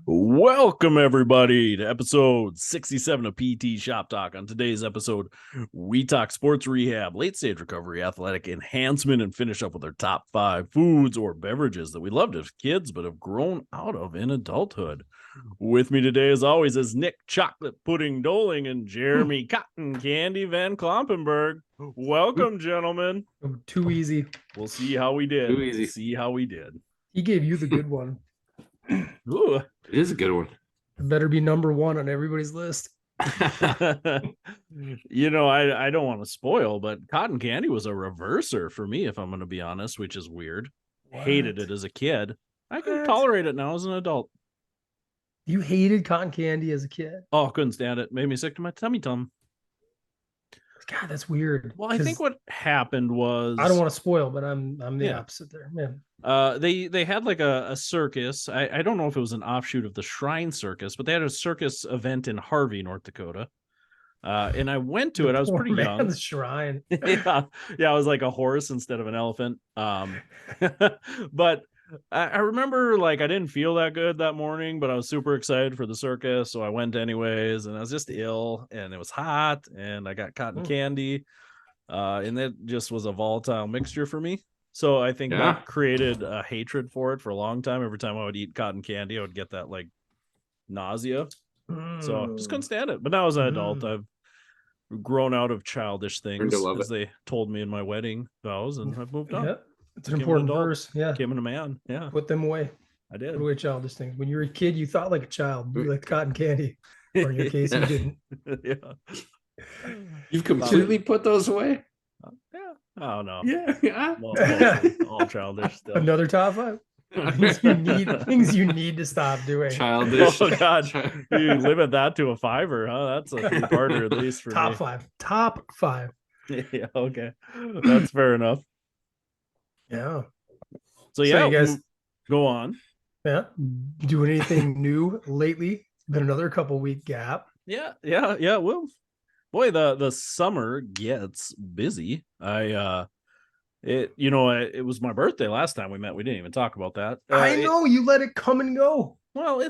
Welcome, everybody, to episode 67 of PT Shop Talk. On today's episode, we talk sports rehab, late stage recovery, athletic enhancement, and finish up with our top 5 foods or beverages that we loved as kids but have grown out of in adulthood. With me today, as always, is Nick Chocolate Pudding Doling and Jeremy Cotton Candy Van Klompenberg. Welcome, gentlemen. Too easy. We'll see how we did. Too easy. See how we did. He gave you the good one. Ooh. It is a good one. It better be number one on everybody's list. You know, I don't want to spoil, but cotton candy was a reverser for me, if I'm going to be honest, which is weird. Hated it as a kid. I can tolerate it now as an adult. You hated cotton candy as a kid? Oh, couldn't stand it. Made me sick to my tummy. God, that's weird. Well, I think what happened was, I don't want to spoil, but I'm the opposite there, man. They had like a circus. I don't know if it was an offshoot of the Shrine Circus, but they had a circus event in Harvey, North Dakota. And I went to it. I was pretty young. The shrine. yeah, I was like a horse instead of an elephant. But I remember, like, I didn't feel that good that morning, but I was super excited for the circus, so I went anyways. And I was just ill, and it was hot, and I got cotton candy, and that just was a volatile mixture for me. So I think that created a hatred for it for a long time. Every time I would eat cotton candy, I would get that like nausea. So I just couldn't stand it. But now as an adult, I've grown out of childish things, as they told me in my wedding vows, and I've moved on. Yep. It's an important verse. Yeah. Became a man. Yeah. Put them away. I did. Put away childish things. When you were a kid, you thought like a child. You liked cotton candy. Or in your case, you didn't. Yeah. You've completely put those away? Yeah. Oh no. Yeah. All childish still. Another top 5. Things you need to stop doing. Childish. Oh god. You limit that to a 5er, huh? That's a 3-parter at least for top me. 5. Top 5. Yeah, okay. That's fair enough. Yeah. So you guys go on. Yeah. Doing anything new lately? Been another couple week gap. Yeah. Well, boy, the summer gets busy. It was my birthday last time we met. We didn't even talk about that. I know you let it come and go. Well,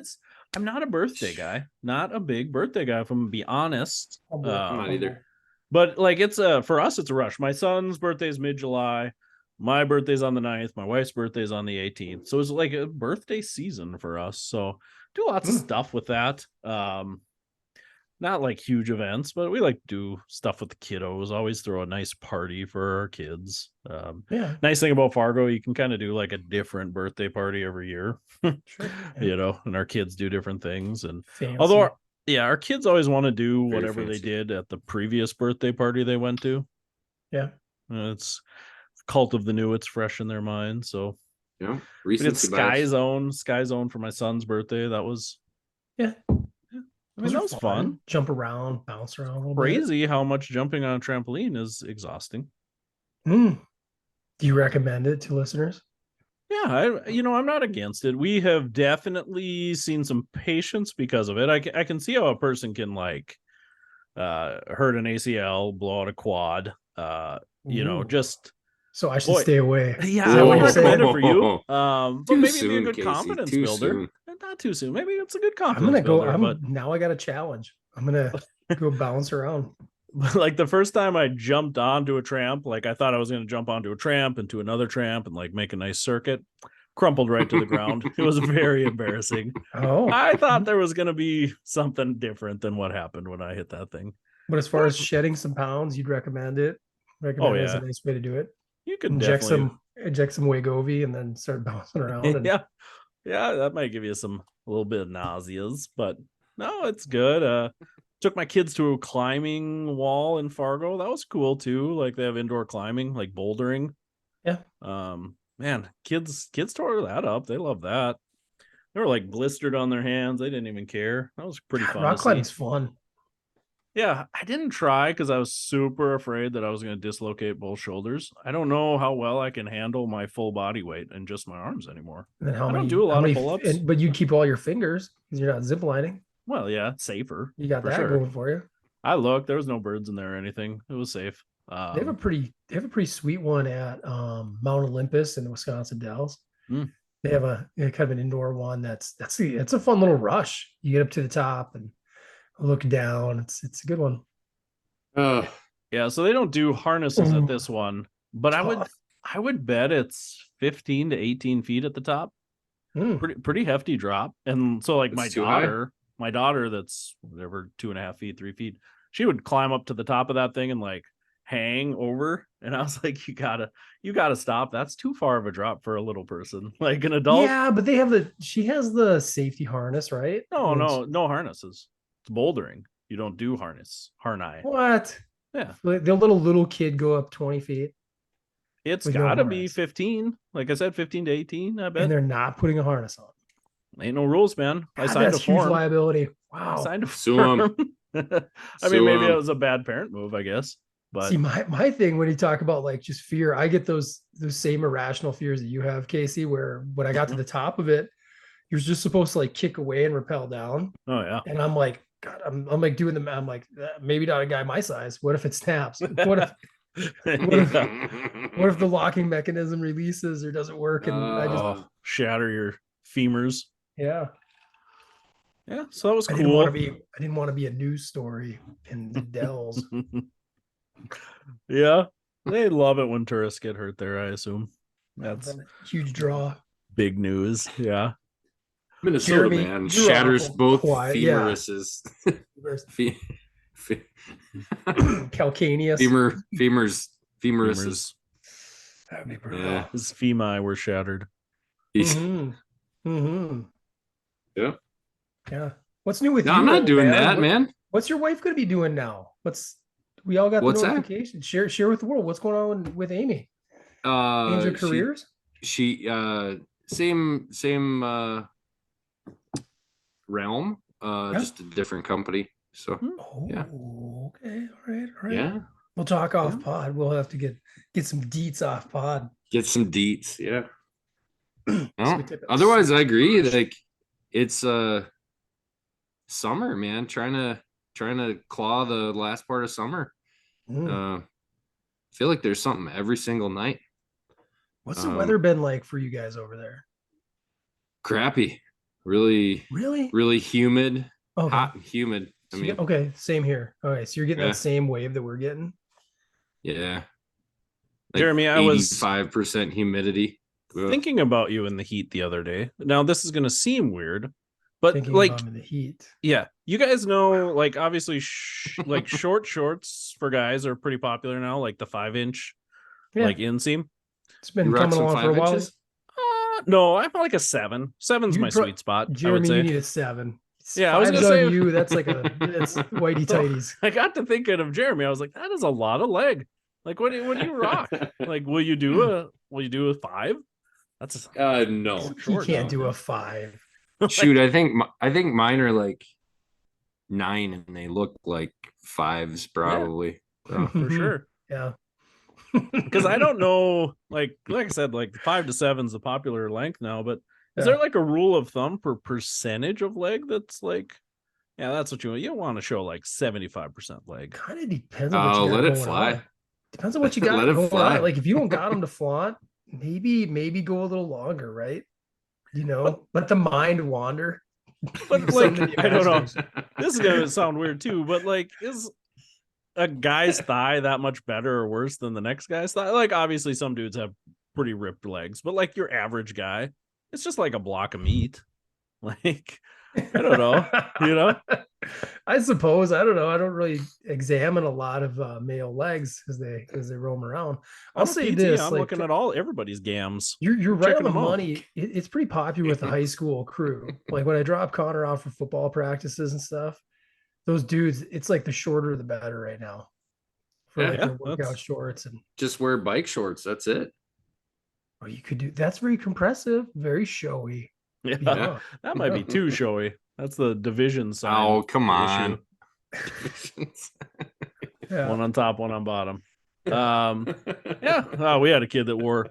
I'm not a birthday guy, not a big birthday guy, if I'm gonna be honest. I'm not either. But like it's for us, it's a rush. My son's birthday is mid-July. My birthday's on the 9th. My wife's birthday's on the 18th. So it's like a birthday season for us. So do lots of stuff with that. Not like huge events, but we like to do stuff with the kiddos. Always throw a nice party for our kids. Nice thing about Fargo, you can kind of do like a different birthday party every year. Sure. You know, and our kids do different things. And Fancy. although our kids always want to do whatever they did at the previous birthday party they went to. Yeah. It's cult of the new. It's fresh in their mind. So yeah, it's Sky Zone for my son's birthday. That was I mean, that was fun. Jump around, bounce around a little Crazy how much jumping on a trampoline is exhausting. Do you recommend it to listeners? Yeah, I'm not against it. We have definitely seen some patience because of it. I can see how a person can like hurt an ACL, blow out a quad, just. So I should stay away. Yeah, I would recommend it for you. But maybe soon, it'd be a good Casey. confidence Too builder. soon. Not too soon. Maybe it's a good confidence builder. Now I got a challenge. I'm gonna go bounce around. Like the first time I jumped onto a tramp, like I thought I was going to jump onto a tramp into another tramp and like make a nice circuit. Crumpled right to the ground. It was very embarrassing. Oh, I thought there was going to be something different than what happened when I hit that thing. But as far as shedding some pounds, you'd recommend it. Recommend it as a nice way to do it. You can inject some Wegovy and then start bouncing around. And... yeah, that might give you a little bit of nauseas, but no, it's good. Took my kids to a climbing wall in Fargo. That was cool too. Like they have indoor climbing, like bouldering. Yeah. Man, kids tore that up. They love that. They were like blistered on their hands. They didn't even care. That was pretty fun. Rock climbing's fun. Yeah, I didn't try because I was super afraid that I was going to dislocate both shoulders. I don't know how well I can handle my full body weight and just my arms anymore. And then I don't do a lot of pull-ups. But you keep all your fingers because you're not ziplining. Well, yeah, it's safer. You got that going for you. I looked. There was no birds in there or anything. It was safe. They have a pretty sweet one at Mount Olympus in the Wisconsin Dells. They have kind of an indoor one. It's a fun little rush. You get up to the top and look down. It's a good one. Uh, Yeah, so they don't do harnesses at this one, but Tough. I would bet it's 15 to 18 feet at the top. Mm. Pretty hefty drop. And so like It's too high. my daughter that's whatever 2.5 feet, 3 feet, she would climb up to the top of that thing and like hang over. And I was like, you gotta stop. That's too far of a drop for a little person. Like an adult. Yeah, but she has the safety harness, right? I No, mean, no harnesses. It's bouldering. You don't do harness. what? Yeah. Like, they'll let a little kid go up 20 feet It's with no gotta be harness, 15. Like I said, 15 to 18, I bet. and they're not putting a harness on. Ain't no rules, man. I God, signed a that's huge form. liability. I Wow. signed a Sue 'em. form. I mean, Sue maybe it 'em. was a bad parent move, I guess. But See, my thing when you talk about like just fear, I get those same irrational fears that you have, Casey, where when I got to the top of it, you're just supposed to like kick away and rappel down. oh yeah. And I'm like, God, I'm like doing I'm like, maybe not a guy my size. What if it snaps? What if the locking mechanism releases or doesn't work? And I just, shatter your femurs. yeah, Yeah, so that was I cool. didn't want to be a news story in the Dells. Yeah, they love it when tourists get hurt there, I assume. That's A huge draw. big news. Yeah. Minnesota Jeremy, man you're shatters awful both quiet. Yeah. femuruses. Fe- fe- Calcaneus. femuruses. Femurs. That'd be brutal. Yeah. His femur were shattered. Mm-hmm. Mm-hmm. Yeah. Yeah. What's new with No, you? I'm not old doing that, What- man. What's your wife going to be doing now? We all got What's the that? notification. Share with the world. What's going on with Amy? Change of She careers? same realm, Yeah. just a different company. So Oh, yeah. okay. All right. Yeah, We'll talk off Yeah. pod. We'll have to get some deets off pod. get some deets. Yeah. No, we take a otherwise, I agree. Like it's summer, man. Trying to claw the last part of summer. Feel like there's something every single night. What's the weather been like for you guys over there? Crappy. Really humid. Okay. Hot and humid. I mean, okay, same here. Okay, so you're getting that same wave that we're getting. Yeah. Like Jeremy, I was 85% humidity. Thinking about you in the heat the other day. Now this is going to seem weird, but thinking like about in the heat. Yeah, you guys know, like obviously, like short shorts for guys are pretty popular now, like the 5-inch, like inseam. It's been coming along for a while. No, I'm like a 7. 7's my sweet spot. Jeremy, I would say. You need a 7. Yeah, I was gonna say you. That's like that's whitey tighties. I got to thinking of Jeremy. I was like, that is a lot of leg. Like, what do you rock? Like, will you do a 5? That's no. He can't do a 5. Shoot, I think mine are like 9 and they look like 5s probably. Yeah. So. For sure. Yeah. Because I don't know, like I said, like 5 to 7's the popular length now, but is there like a rule of thumb per percentage of leg that's like, yeah, that's what you want to show, like 75% leg? Kind of depends on what you got let it going fly. On. Depends on what you got let it going fly. on. Like if you don't got them to flaunt, maybe go a little longer, right? Let the mind wander. But like, I don't know. This is gonna sound weird too, but like, is a guy's thigh that much better or worse than the next guy's thigh? Like, obviously, some dudes have pretty ripped legs, but like your average guy, it's just like a block of meat. Like, I don't know, I suppose. I don't know. I don't really examine a lot of male legs as they roam around. I'll say this: I'm looking at everybody's gams. You're right on the money. It's pretty popular with the high school crew. Like when I drop Connor off for football practices and stuff, those dudes, it's like the shorter the better right now for their workout shorts and just wear bike shorts. That's it. Or you could do that's very compressive, very showy. Yeah, that might be too showy. That's the division sign. Oh, come on. One on top, one on bottom. We had a kid that wore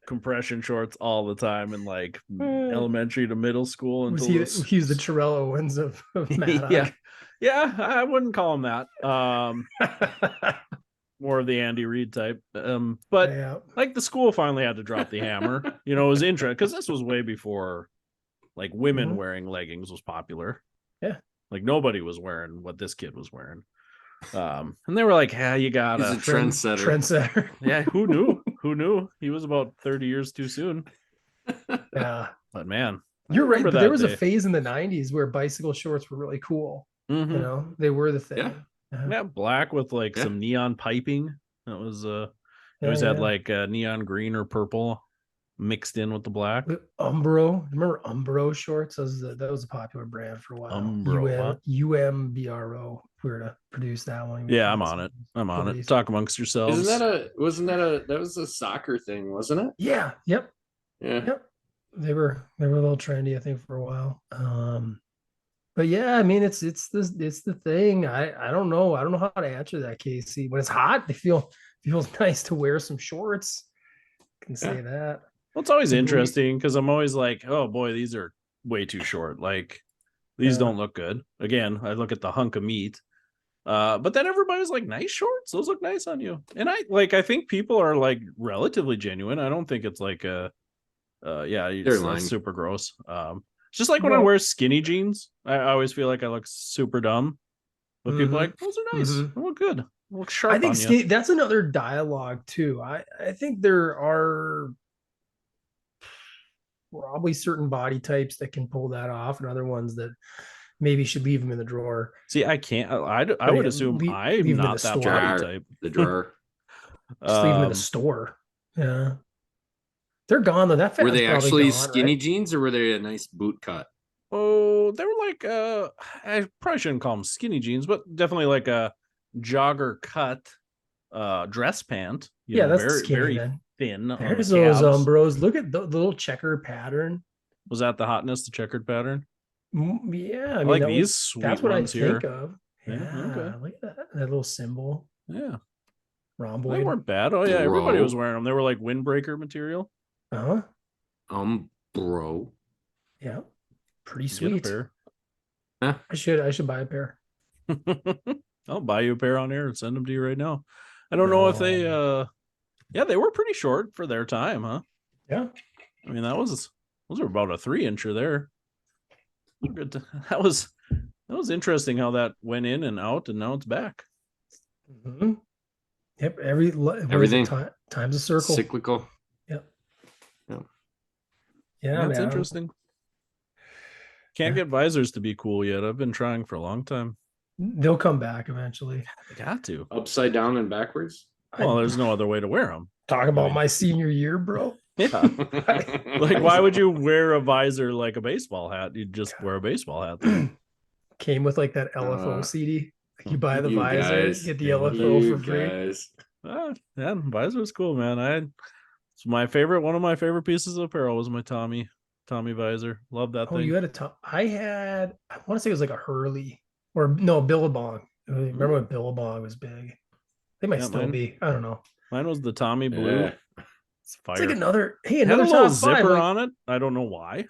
compression shorts all the time in like elementary to middle school. He was the Terrell Owens of Maddox. Yeah, I wouldn't call him that. more of the Andy Reid type. But Yeah. like the school finally had to drop the hammer. You know, it was interesting because this was way before like women wearing leggings was popular. Yeah. Like nobody was wearing what this kid was wearing. And they were like, "Yeah, you gotta." He's a trendsetter. Trendsetter. Yeah, who knew? Who knew? He was about 30 years too soon. Yeah. But man, You're right. But there was a day. phase in the 90s where bicycle shorts were really cool. Mm-hmm. You know, they were the thing. Yeah. Yeah, black with like some neon piping. That was it always had like neon green or purple mixed in with the black. Umbro. Remember Umbro shorts? That was a popular brand for a while. Umbro. UMBRO. If we were to produce that one. Yeah, I'm on it. I'm on it. Talk amongst yourselves. That was a soccer thing, wasn't it? Yeah. Yep. Yeah. Yep. They were a little trendy, I think, for a while. But yeah, I mean, it's the thing. I don't know. I don't know how to answer that, Casey. When it's hot, it feels nice to wear some shorts. I can say that. Well, it's always interesting because I'm always like, oh boy, these are way too short. Like these don't look good. Again, I look at the hunk of meat. But then everybody's like, nice shorts. Those look nice on you. And I think people are like relatively genuine. I don't think it's like it's super gross. It's just like when I wear skinny jeans, I always feel like I look super dumb. But people are like, those are nice. They look good. They look sharp. I think that's another dialogue too. I think there are probably certain body types that can pull that off, and other ones that maybe should leave them in the drawer. See, I can't. I would assume I'm not that body type. The drawer. Just leave them in the store. Yeah. They're gone though. That were they actually gone, skinny right? jeans or were they a nice boot cut? Oh, they were like I probably shouldn't call them skinny jeans, but definitely like a jogger cut dress pant. You know, that's very skinny, very then. thin. There's those bros. Look at the little checker pattern. Was that the hotness, the checkered pattern? Yeah, I mean, like these sweet that's what ones I think of. Yeah, okay. Look at that little symbol. Yeah, rhomboid. They weren't bad. Oh yeah, everybody was wearing them. They were like windbreaker material. Bro. Yeah, pretty sweet. Get a pair. I should buy a pair. I'll buy you a pair on air and send them to you right now. I don't know if they they were pretty short for their time, huh? Yeah. I mean, those were about a 3-incher there. That was interesting how that went in and out, and now it's back. Mm-hmm. Yep. Everything time's a circle. Cyclical. Yep. Yeah, that's interesting. Can't get visors to be cool yet. I've been trying for a long time. They'll come back eventually. They got to. Upside down and backwards? Well, there's no other way to wear them. Talk about my senior year, bro. Yeah. Like, why would you wear a visor like a baseball hat? You'd just wear a baseball hat. Came with like that LFO CD. You buy the visor, get the LFO for free. Yeah, visor's cool, man. It's one of my favorite pieces of apparel was my Tommy visor. Love that thing. You had I want to say it was like a Hurley or no, Billabong. Remember when Billabong was big? They might still be. I don't know. Mine was the Tommy blue. Yeah. It's fire. It's like another little zipper on it. I don't know why.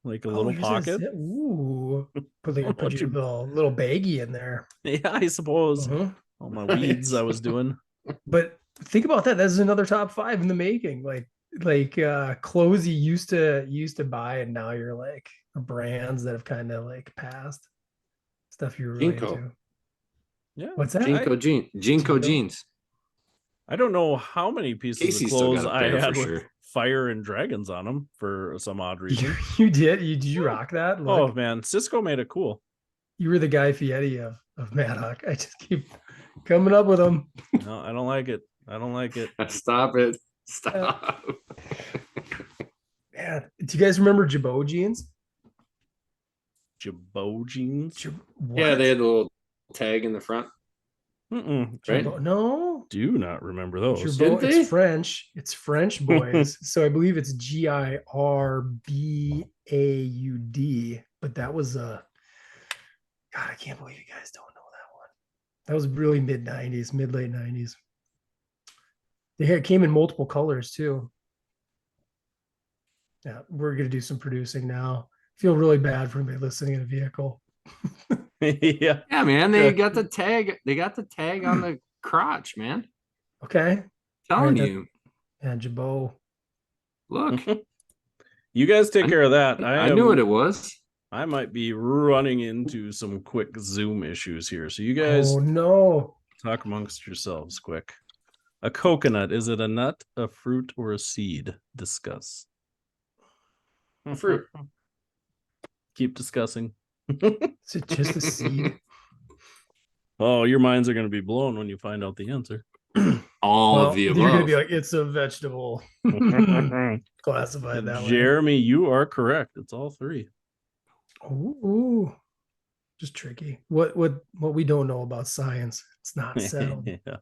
Like a little pocket. Ooh. Put your little baggie in there. Yeah, I suppose. All my weeds I was doing. But think about that. That's another top 5 in the making. Like clothes you used to buy, and now you're like brands that have kind of like passed. Stuff you're really into. Yeah. What's that? Jinko jeans. I don't know how many pieces of clothes I had with fire and dragons on them for some odd reason. You did? Did you rock that? Oh man, Cisco made it cool. You were the Guy Fieri of Maddock. I just keep coming up with them. No, I don't like it. Stop it. Stop. Man, do you guys remember Jabot jeans? Jabot jeans? Yeah, they had the little tag in the front. Right? No, do not remember those. Jabot, it's French. It's French, boys. So I believe it's Girbaud, but that was God, I can't believe you guys don't know that one. That was really late 90s. It came in multiple colors too. Yeah, we're gonna do some producing now. Feel really bad for anybody listening in a vehicle. Yeah, man. They got the tag. They got the tag on the crotch, man. Okay. Telling Right. you, And Jabot. look, You guys take care of that. I knew what it was. I might be running into some quick Zoom issues here. So you guys Oh no. talk amongst yourselves quick. A coconut, is it a nut, a fruit, or a seed? Discuss. Fruit. Keep discussing. Is it just a seed? Oh, your minds are going to be blown when you find out the answer. All of Well, the you're gonna above. be like, it's a vegetable. Classified that way. Jeremy, you are correct. It's all three. Ooh, just tricky. What we don't know about science, it's not settled. Yeah.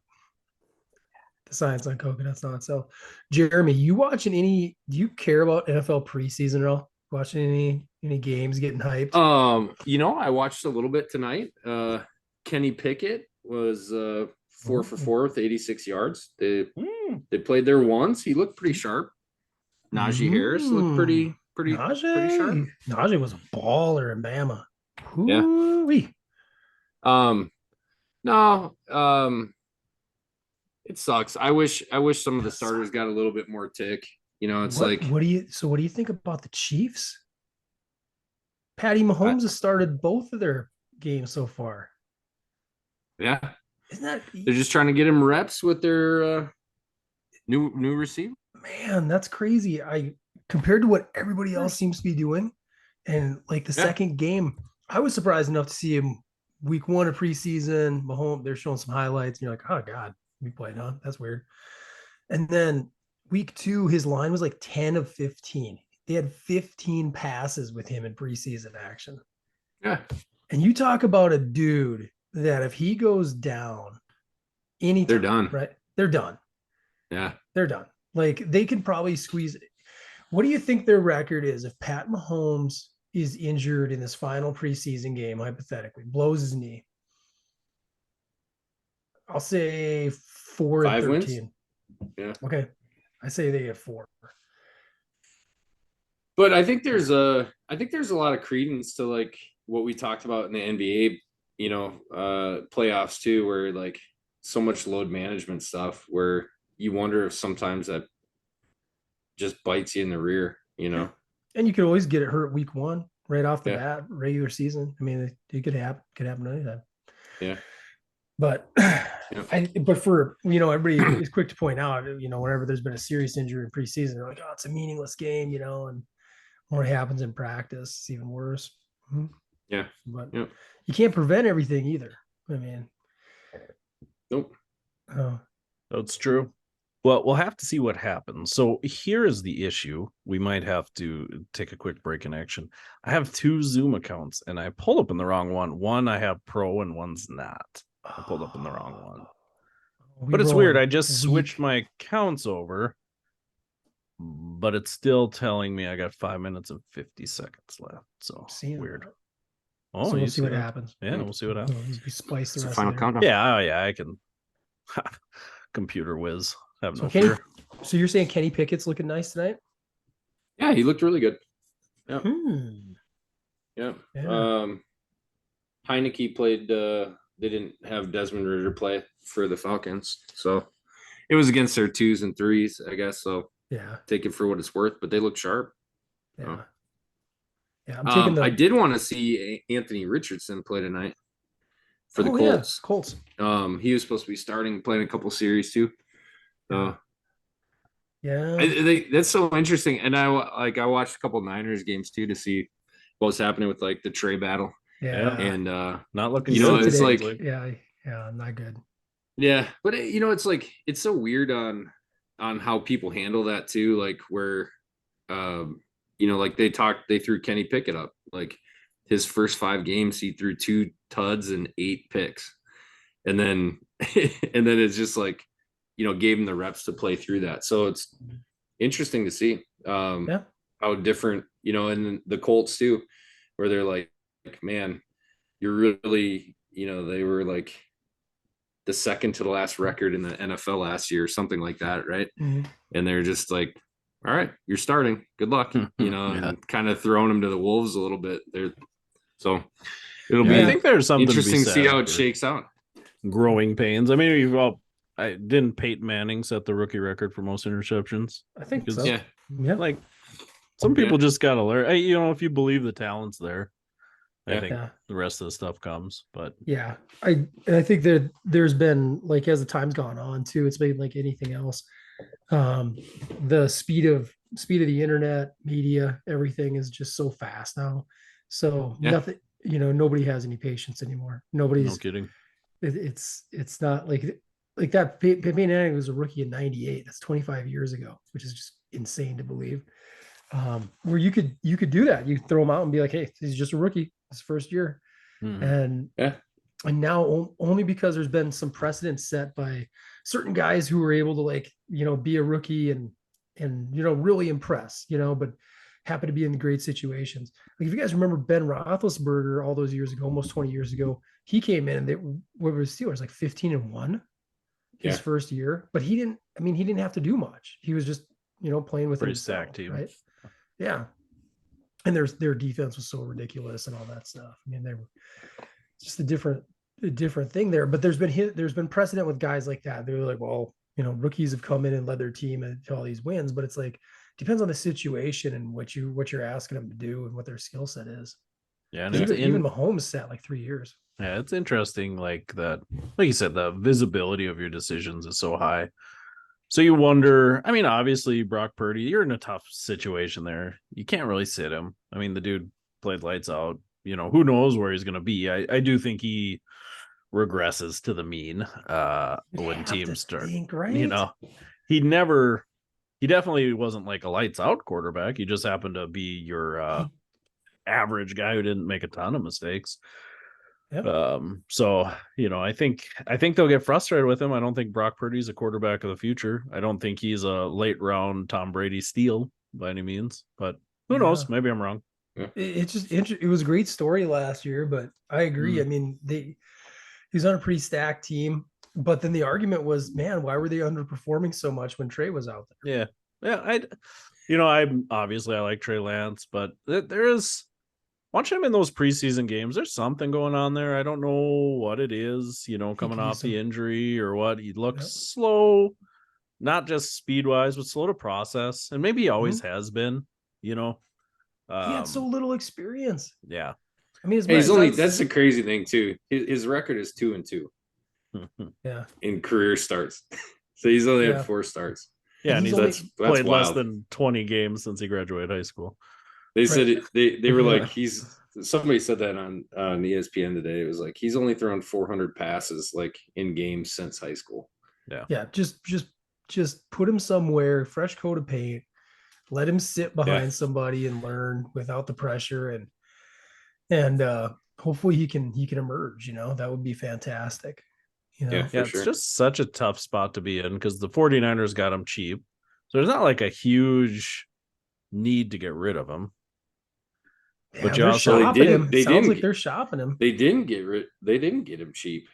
The science on coconuts not settled. Jeremy, you watching any? Do you care about NFL preseason at all? Watching any games, getting hyped? I watched a little bit tonight. Kenny Pickett was 4 for 4 with 86 yards. They played there once. He looked pretty sharp. Najee Harris looked pretty sharp. Najee was a baller in Bama. Yeah. Hoo-wee. No, it sucks. I wish some of the starters got a little bit more tick. It's what do you think about the Chiefs? Patty Mahomes has started both of their games so far. Yeah. Isn't that they're just trying to get him reps with their new receiver? Man, that's crazy. I compared to what everybody else seems to be doing, and like the second game, I was surprised enough to see him week 1 of preseason. Mahomes, they're showing some highlights, and you're like, oh God, we played, huh? That's weird. And then week 2, his line was like 10 of 15. They had 15 passes with him in preseason action. Yeah. And you talk about a dude that if he goes down anytime, they're done. Right? They're done. Yeah. They're done. Like they can probably squeeze it. What do you think their record is if Pat Mahomes is injured in this final preseason game, hypothetically, blows his knee? I'll say 4 and 13. Yeah. Okay. I say they have 4. But I think there's a lot of credence to like what we talked about in the NBA, playoffs too, where like so much load management stuff where you wonder if sometimes that just bites you in the rear, And you could always get it hurt week 1 right off the bat, regular season. I mean, it could happen anytime. Yeah. But but for everybody is quick to point out, whenever there's been a serious injury in preseason, they're like, oh, it's a meaningless game, and more happens in practice, it's even worse. Mm-hmm. Yeah. But you can't prevent everything either. I mean, nope. Oh. That's true. Well, we'll have to see what happens. So here is the issue. We might have to take a quick break in action. I have 2 Zoom accounts and I pulled up in the wrong one. One I have pro and one's not. I pulled up in the wrong one. But it's weird. I just switched my accounts over, but it's still telling me I got 5 minutes and 50 seconds left. So weird. Oh, so we'll see what happens. Yeah, we'll see what happens. We splice the rest final countdown. Yeah, I can. Computer whiz. Have no fear. So you're saying Kenny Pickett's looking nice tonight? Yeah, he looked really good. Yeah. Yeah. Heineke played. They didn't have Desmond Ridder play for the Falcons, so it was against their 2s and 3s, I guess. So take it for what it's worth, but they look sharp. Yeah. Yeah, I'm taking I did want to see Anthony Richardson play tonight for the Colts. Yeah. Colts. He was supposed to be starting, playing a couple series too. That's so interesting. And I watched a couple Niners games too to see what was happening with like the Trey battle. Yeah. And not looking. It's like not good. Yeah, but it's like it's so weird on how people handle that too. Like where, like they threw Kenny Pickett up. Like his first 5 games, he threw 2 tuds and 8 picks, and then it's just like, gave him the reps to play through that. So it's interesting to see how different, and the Colts too, where they're like, man, you're really, they were like the second to the last record in the NFL last year or something like that, right? Mm-hmm. And they're just like, all right, you're starting. Good luck, and kind of throwing them to the wolves a little bit there. So it'll be. I think there's something interesting to see how it for shakes out. Growing pains. I mean, I didn't Peyton Manning set the rookie record for most interceptions. I think Because, so. Yeah. Yeah. like, some people Yeah. just gotta learn. If you believe the talent's there, I Yeah. think Yeah. the rest of the stuff comes. But Yeah. I think that there's been, like, as the time's gone on too, it's been like anything else. The speed of the internet, media, everything is just so fast now. So Yeah. nothing, nobody has any patience anymore. no Nobody's kidding. it's not like that. Peyton Manning was a rookie in '98. That's 25 years ago, which is just insane to believe. Where you could do that. You could throw him out and be like, hey, he's just a rookie, his first year. Mhm. And now only because there's been some precedent set by certain guys who were able to, like, be a rookie and really impress, but happen to be in great situations. Like, if you guys remember Ben Roethlisberger all those years ago, almost 20 years ago, he came in and what was Steelers, like 15-1 his Yeah. first year, but he didn't have to do much. He was just, playing with Pretty himself, stacked team. right? Yeah. And their defense was so ridiculous and all that stuff. I mean, they were just a different thing there. But there's been precedent with guys like that. They're like, well, rookies have come in and led their team to all these wins, but it's like, depends on the situation and what you're asking them to do and what their skill set is. Yeah, and Even Mahomes sat like 3 years. Yeah, it's interesting, like that. Like you said, the visibility of your decisions is so high. So you wonder. I mean, obviously, Brock Purdy, you're in a tough situation there. You can't really sit him. I mean, the dude played lights out. Who knows where he's going to be? I do think he regresses to the mean when teams start. Right? He definitely wasn't like a lights out quarterback. He just happened to be your average guy who didn't make a ton of mistakes. Yep. So I think they'll get frustrated with him. I don't think Brock Purdy's a quarterback of the future. I don't think he's a late round Tom Brady steal by any means, but who knows? Maybe I'm wrong. It's just it was a great story last year, but I agree. I mean, he's on a pretty stacked team, but then the argument was, man, why were they underperforming so much when Trey was out there? Yeah. I like Trey Lance, but there is, watching him in those preseason games, there's something going on there. I don't know what it is, coming off the injury or what. He looks slow, not just speed wise, but slow to process. And maybe he always has been, He had so little experience. Yeah. I mean, that's the crazy thing too. His record is 2-2. Yeah. In career starts. So he's only had 4 starts. Yeah, and that's played less than 20 games since he graduated high school. They said they were like, somebody said that on ESPN today. It was like, he's only thrown 400 passes like in games since high school. Yeah. Just put him somewhere, fresh coat of paint, let him sit behind somebody and learn without the pressure, and hopefully he can emerge. That would be fantastic. It's just such a tough spot to be in because the 49ers got him cheap. So there's not like a huge need to get rid of him. Yeah, but you also shopping him. Sounds like they're shopping him. They didn't get him cheap.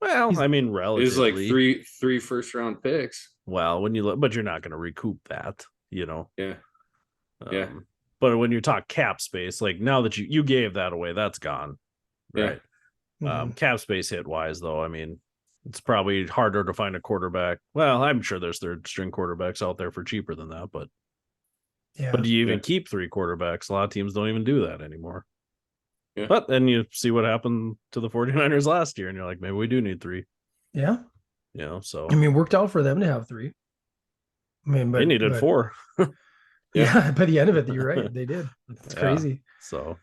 Well, I mean, relatively. It was like three first round picks. Well, but you're not going to recoup that, Yeah. But when you talk cap space, like now that you gave that away, that's gone. Right. Cap space hit wise, though, I mean, it's probably harder to find a quarterback. Well, I'm sure there's third string quarterbacks out there for cheaper than that, but do you even keep 3 quarterbacks? A lot of teams don't even do that anymore. Yeah. But then you see what happened to the 49ers last year, and you're like, maybe we do need 3. Yeah. So I mean, it worked out for them to have 3. I mean, they needed 4. Yeah, by the end of it, you're right. They did. It's crazy. So